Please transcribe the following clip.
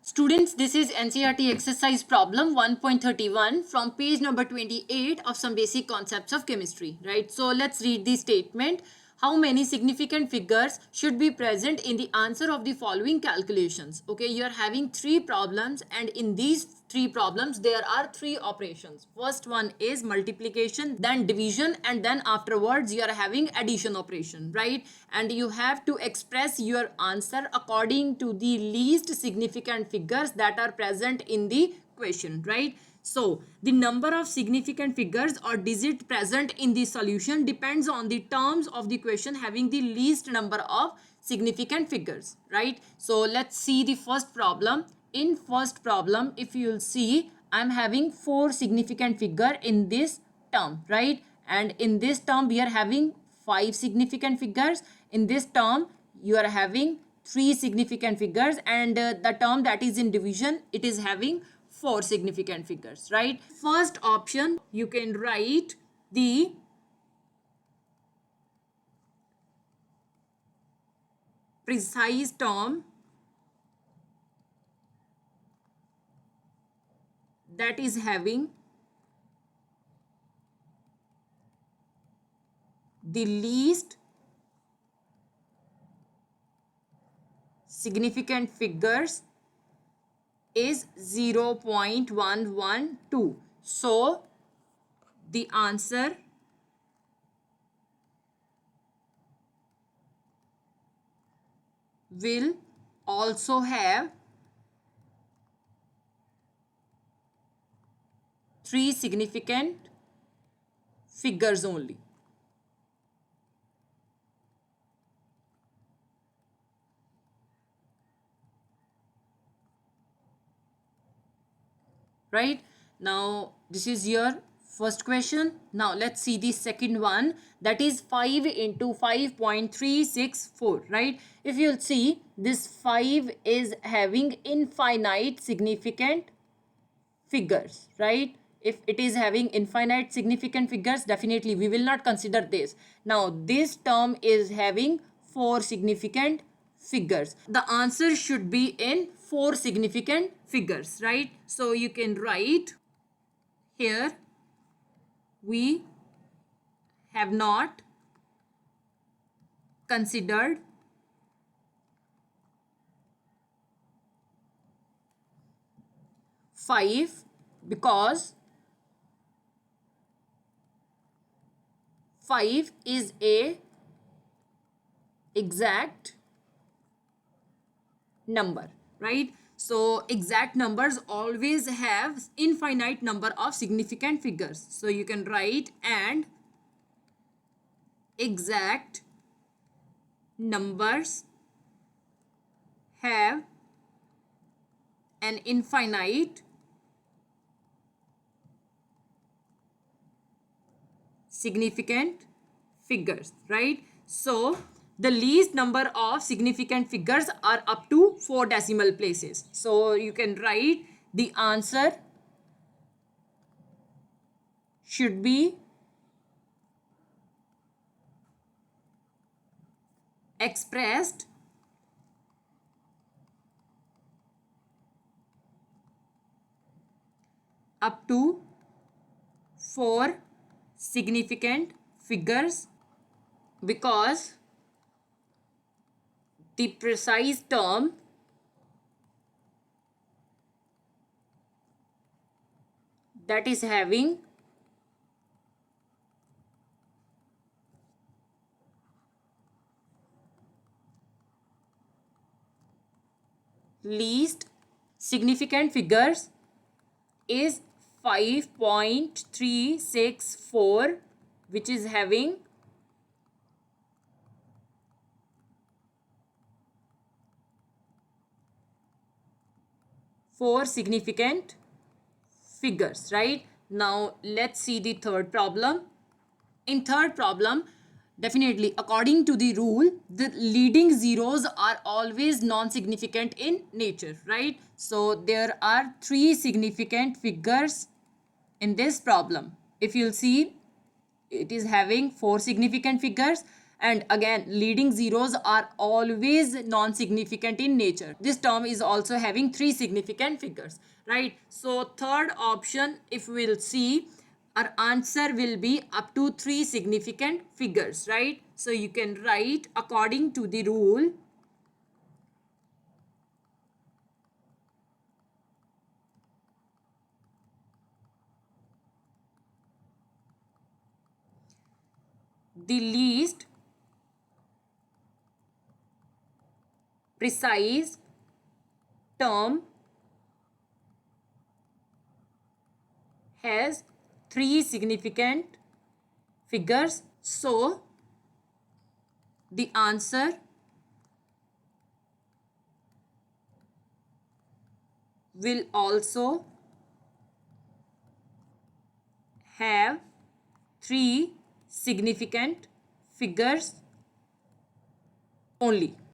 Students, this is NCERT exercise problem 1.31 from page number 28 of some basic concepts of chemistry, right? So let's read the statement. How many significant figures should be present in the answer of the following calculations? Okay, you are having three problems, and in these three problems there are three operations. First one is multiplication, then division, and then afterwards you are having addition operation, right? And you have to express your answer according to the least significant figures that are present in the question, right? So the number of significant figures or digit present in the solution depends on the terms of the question having the least number of significant figures, right? So let's see the first problem. In first problem, if you'll see, I'm having four significant figure in this term, right? And in this term we are having five significant figures. In this term you are having three significant figures, and the term that is in division, it is having four significant figures, right? First option, you can write the precise term that is having the least significant figures is 0.112. So the answer will also have three significant figures only. Right? Now this is your first question. Now let's see the second one, that is 5 into 5.364, right? If you'll see, this 5 is having infinite significant figures, right? If it is having infinite significant figures, definitely we will not consider this. Now this term is having four significant figures. The answer should be in four significant figures, right? So you can write here, we have not considered five because 5 is a exact number, right? So exact numbers always have infinite number of significant figures. So you can write, and exact numbers have an infinite significant figures, right? So the least number of significant figures are up to 4 decimal places. So you can write the answer should be expressed up to 4 significant figures, because the precise term that is having least significant figures is 5.364, which is having four significant figures, right? Now let's see the third problem. In third problem, definitely according to the rule, the leading zeros are always non-significant in nature, right? So there are three significant figures in this problem. If you'll see, it is having four significant figures, And again, leading zeros are always non-significant in nature. This term is also having three significant figures, right? So third option, if we'll see, our answer will be up to three significant figures, right? So you can write according to the rule. The least precise term has three significant figures. So the answer will also have three significant figures only.